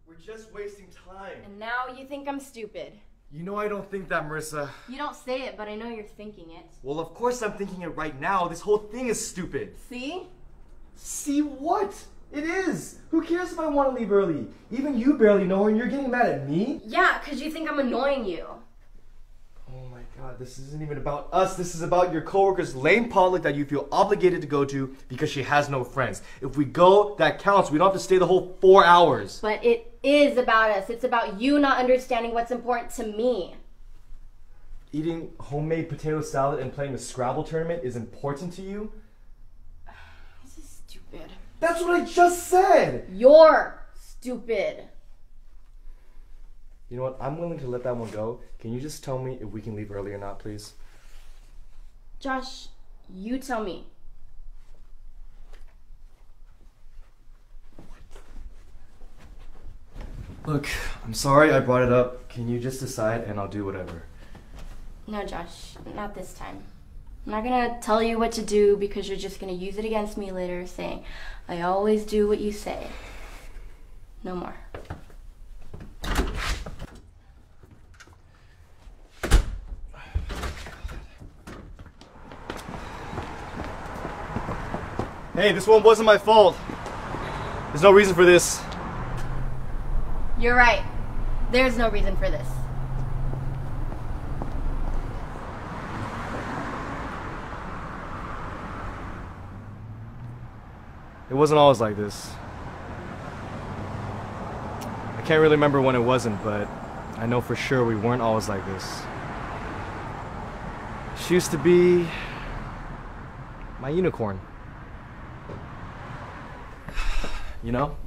We're just wasting time. And now you think I'm stupid. You know I don't think that, Marissa. You don't say it, but I know you're thinking it. Well, of course I'm thinking it right now. This whole thing is stupid. See? See what? It is! Who cares if I want to leave early? Even you barely know her and you're getting mad at me? Yeah, because you think I'm annoying you. Oh my god, this isn't even about us. This is about your coworker's lame potluck that you feel obligated to go to because she has no friends. If we go, that counts. We don't have to stay the whole 4 hours. But it is about us. It's about you not understanding what's important to me. Eating homemade potato salad and playing the Scrabble tournament is important to you? This is stupid. That's what I just said! You're stupid. You know what? I'm willing to let that one go. Can you just tell me if we can leave early or not, please? Josh, you tell me. Look, I'm sorry I brought it up. Can you just decide and I'll do whatever? No, Josh, not this time. I'm not gonna tell you what to do because you're just gonna use it against me later, saying, I always do what you say. No more. Hey, this one wasn't my fault. There's no reason for this. You're right. There's no reason for this. It wasn't always like this. I can't really remember when it wasn't, but I know for sure we weren't always like this. She used to be my unicorn. You know?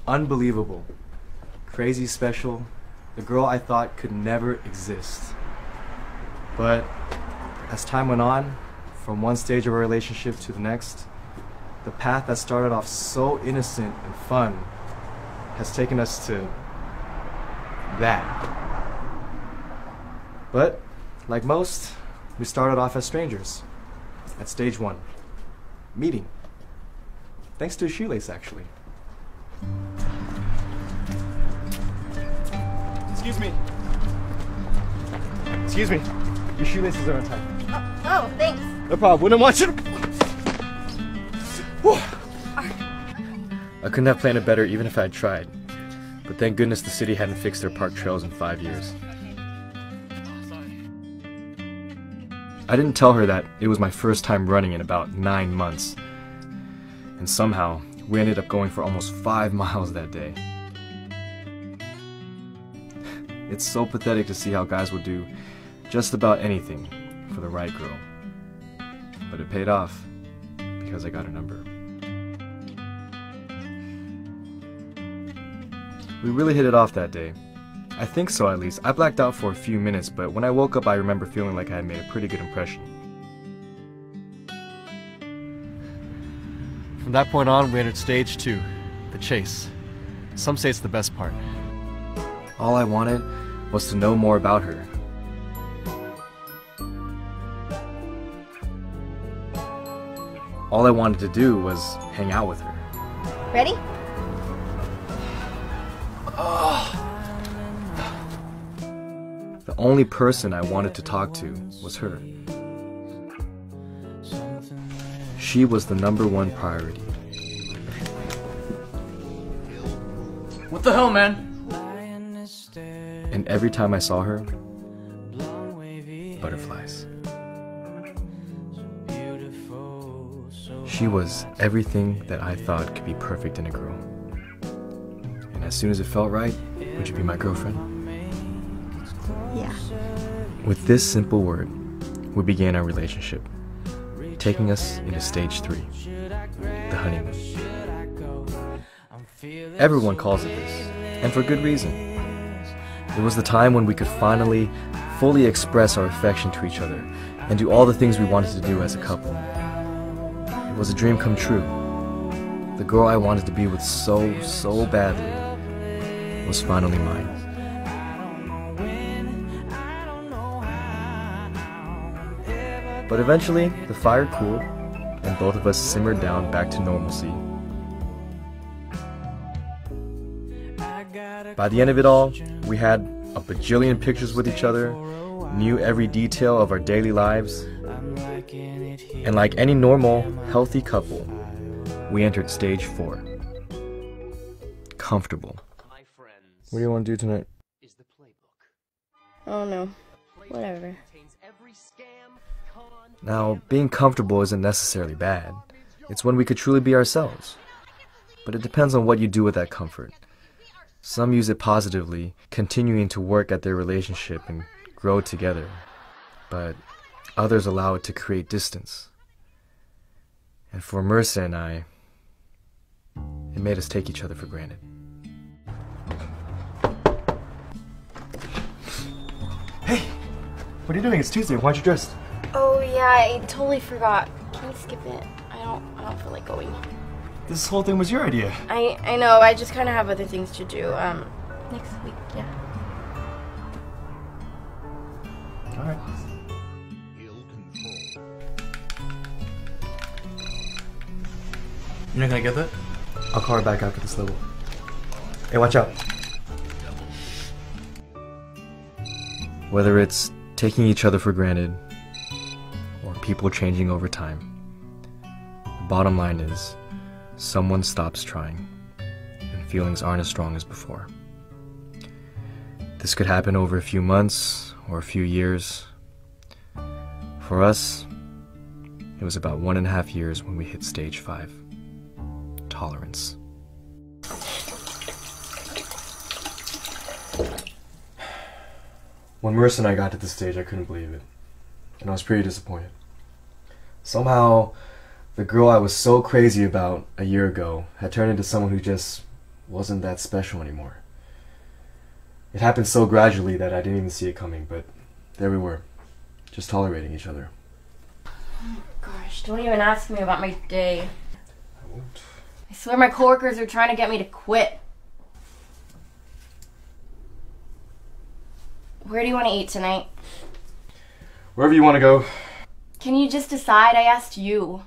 Unbelievable. Crazy special. The girl I thought could never exist. But as time went on, from one stage of our relationship to the next, the path that started off so innocent and fun has taken us to that. But, like most, we started off as strangers at stage 1. Meeting. Thanks to a shoelace, actually. Excuse me. Excuse me. Your shoelaces are untied. Oh, thanks. No problem. Wouldn't want you to... I couldn't have planned it better even if I had tried. But thank goodness the city hadn't fixed their park trails in 5 years. I didn't tell her that it was my first time running in about 9 months. And somehow, we ended up going for almost 5 miles that day. It's so pathetic to see how guys will do just about anything for the right girl. But it paid off because I got her number. We really hit it off that day. I think so, at least. I blacked out for a few minutes, but when I woke up I remember feeling like I had made a pretty good impression. From that point on, we entered stage 2, the chase. Some say it's the best part. All I wanted was to know more about her. All I wanted to do was hang out with her. Ready? The only person I wanted to talk to was her. She was the #1 priority. What the hell, man? And every time I saw her, butterflies. She was everything that I thought could be perfect in a girl. And as soon as it felt right, would you be my girlfriend? Yeah. With this simple word, we began our relationship, taking us into stage 3, the honeymoon. Everyone calls it this, and for good reason. It was the time when we could finally fully express our affection to each other and do all the things we wanted to do as a couple. It was a dream come true. The girl I wanted to be with so badly was finally mine. But eventually, the fire cooled, and both of us simmered down back to normalcy. By the end of it all, we had a bajillion pictures with each other, knew every detail of our daily lives, and like any normal, healthy couple, we entered stage 4. Comfortable. What do you want to do tonight? Oh no. Whatever. Now, being comfortable isn't necessarily bad. It's when we could truly be ourselves. But it depends on what you do with that comfort. Some use it positively, continuing to work at their relationship and grow together. But others allow it to create distance. And for Marissa and I, it made us take each other for granted. Hey! What are you doing? It's Tuesday. Why aren't you dressed? Oh yeah, I totally forgot. Can you skip it? I don't feel like going. This whole thing was your idea. I know, I just kinda have other things to do. Next week, yeah. Alright. You're not gonna get that? I'll call her back after this level. Hey, watch out. Whether it's taking each other for granted or people changing over time, the bottom line is someone stops trying and feelings aren't as strong as before. This could happen over a few months or a few years. For us, it was about 1.5 years when we hit stage 5. Tolerance. When Marissa and I got to this stage, I couldn't believe it. And I was pretty disappointed. Somehow, the girl I was so crazy about a year ago had turned into someone who just wasn't that special anymore. It happened so gradually that I didn't even see it coming, but there we were, just tolerating each other. Oh gosh, don't even ask me about my day. I won't. I swear my coworkers are trying to get me to quit. Where do you want to eat tonight? Wherever you want to go. Can you just decide? I asked you.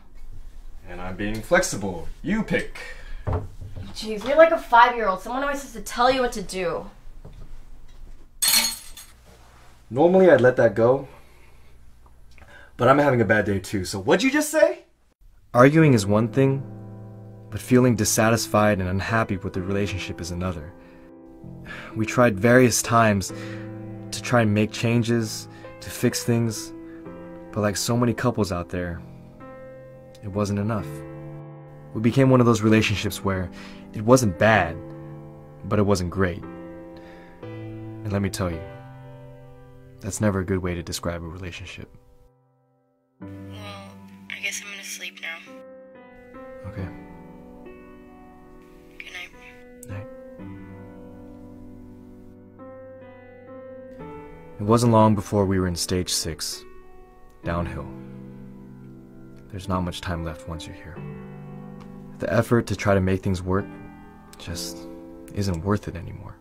And I'm being flexible. You pick. Jeez, you're like a 5-year-old. Someone always has to tell you what to do. Normally I'd let that go, but I'm having a bad day too, so what'd you just say? Arguing is one thing, but feeling dissatisfied and unhappy with the relationship is another. We tried various times to try and make changes, to fix things, but like so many couples out there, it wasn't enough. We became one of those relationships where it wasn't bad, but it wasn't great. And let me tell you, that's never a good way to describe a relationship. Well, I guess I'm gonna sleep now. Okay. Good night. Night. It wasn't long before we were in stage 6, downhill. There's not much time left once you're here. The effort to try to make things work just isn't worth it anymore.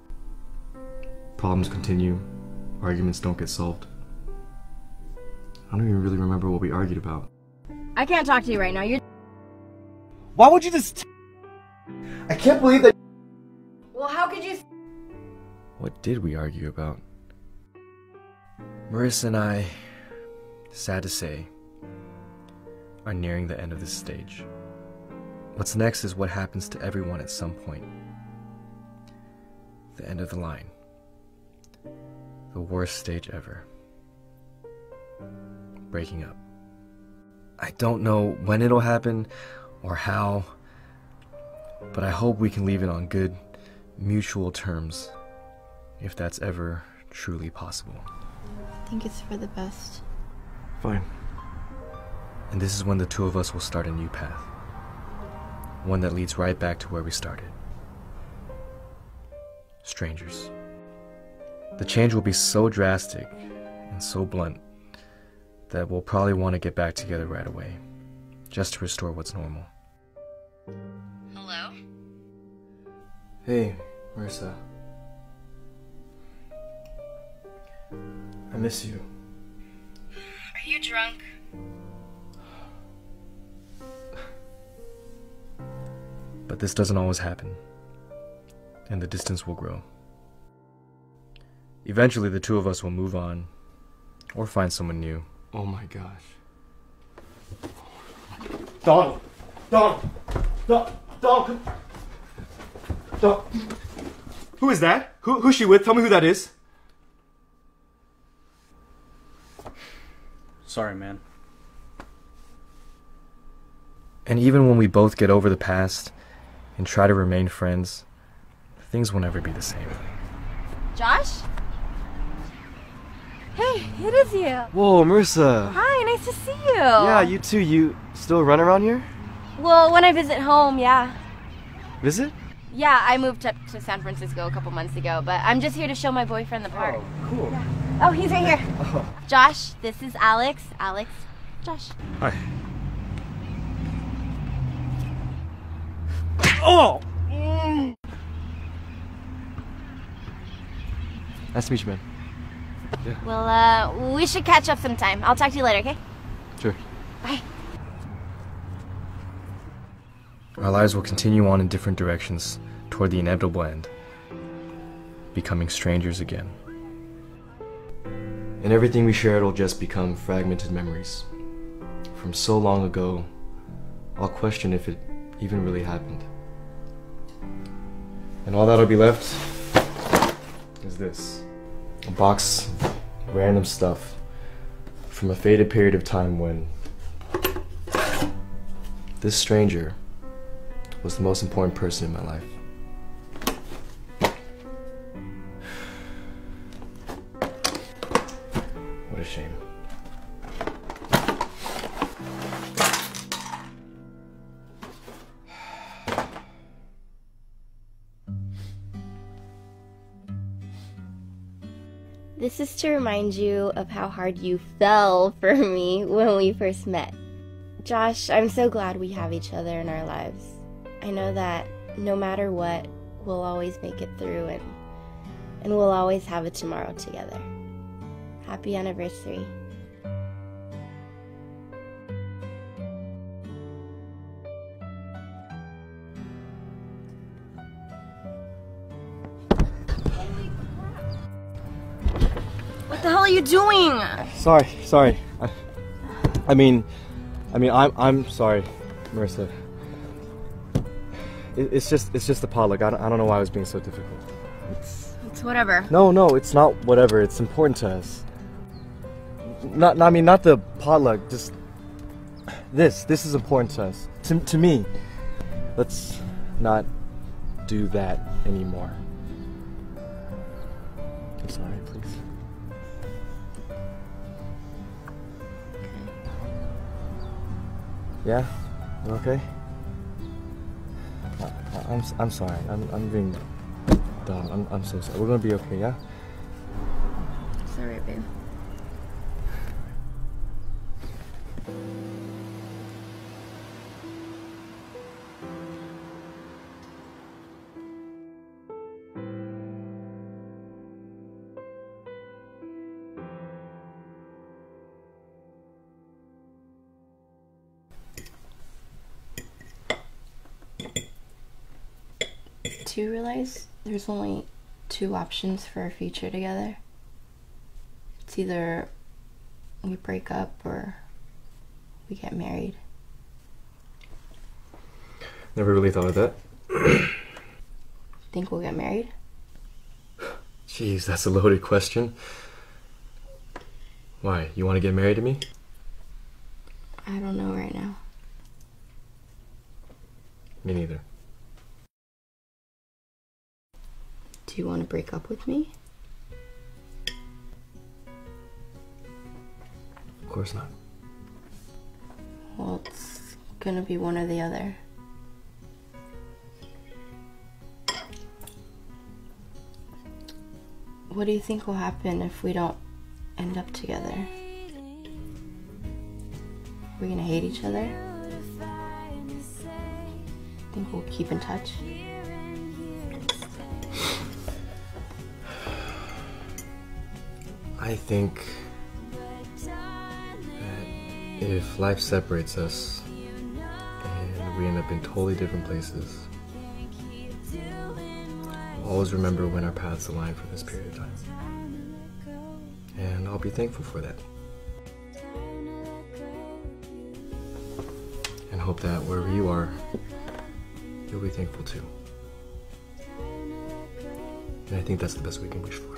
Problems continue. Arguments don't get solved. I don't even really remember what we argued about. I can't talk to you right now. You're. Why would you just... I can't believe that... Well, how could you... What did we argue about? Marissa and I, sad to say, are nearing the end of this stage. What's next is what happens to everyone at some point. The end of the line. The worst stage ever. Breaking up. I don't know when it'll happen or how, but I hope we can leave it on good, mutual terms, if that's ever truly possible. I think it's for the best. Fine. And this is when the two of us will start a new path. One that leads right back to where we started. Strangers. The change will be so drastic and so blunt that we'll probably want to get back together right away, just to restore what's normal. Hello? Hey, Marissa. I miss you. Are you drunk? But this doesn't always happen, and the distance will grow. Eventually, the two of us will move on or find someone new. Oh my gosh. Donald! Donald! Donald! Donald! Who is that? Who's she with? Tell me who that is. Sorry, man. And even when we both get over the past and try to remain friends, things will never be the same. Josh? Hey, it is you. Whoa, Marissa. Hi, nice to see you. Yeah, you too. You still run around here? Well, when I visit home, yeah. Visit? Yeah, I moved up to San Francisco a couple months ago, but I'm just here to show my boyfriend the park. Oh, cool. Yeah. Oh, he's right here. Oh. Josh, this is Alex. Alex, Josh. Hi. Oh! Nice to meet you, man. Yeah. Well, we should catch up sometime. I'll talk to you later, okay? Sure. Bye. Our lives will continue on in different directions toward the inevitable end, becoming strangers again. And everything we shared will just become fragmented memories. From so long ago, I'll question if it even really happened. And all that'll be left is this. A box of random stuff from a faded period of time when this stranger was the most important person in my life. What a shame. This is to remind you of how hard you fell for me when we first met. Josh, I'm so glad we have each other in our lives. I know that no matter what, we'll always make it through and we'll always have a tomorrow together. Happy anniversary. What the hell are you doing? Sorry. I mean, I'm sorry, Marissa. It's just the potluck. I don't know why I was being so difficult. It's whatever. No, it's not whatever. It's important to us. Not the potluck. Just this is important to us. To me. Let's not do that anymore. I'm sorry, please. Yeah? You okay? I'm sorry. I'm being dumb. I'm so sorry. We're gonna be okay, yeah? It's alright, babe. Do you realize there's only two options for our future together? It's either we break up or we get married. Never really thought of that. Think we'll get married? Jeez, that's a loaded question. Why? You want to get married to me? I don't know right now. Me neither. Do you want to break up with me? Of course not. Well, it's gonna be one or the other. What do you think will happen if we don't end up together? We're gonna hate each other? Think we'll keep in touch? I think that if life separates us and we end up in totally different places, we'll always remember when our paths aligned for this period of time. And I'll be thankful for that. And hope that wherever you are, you'll be thankful too. And I think that's the best we can wish for.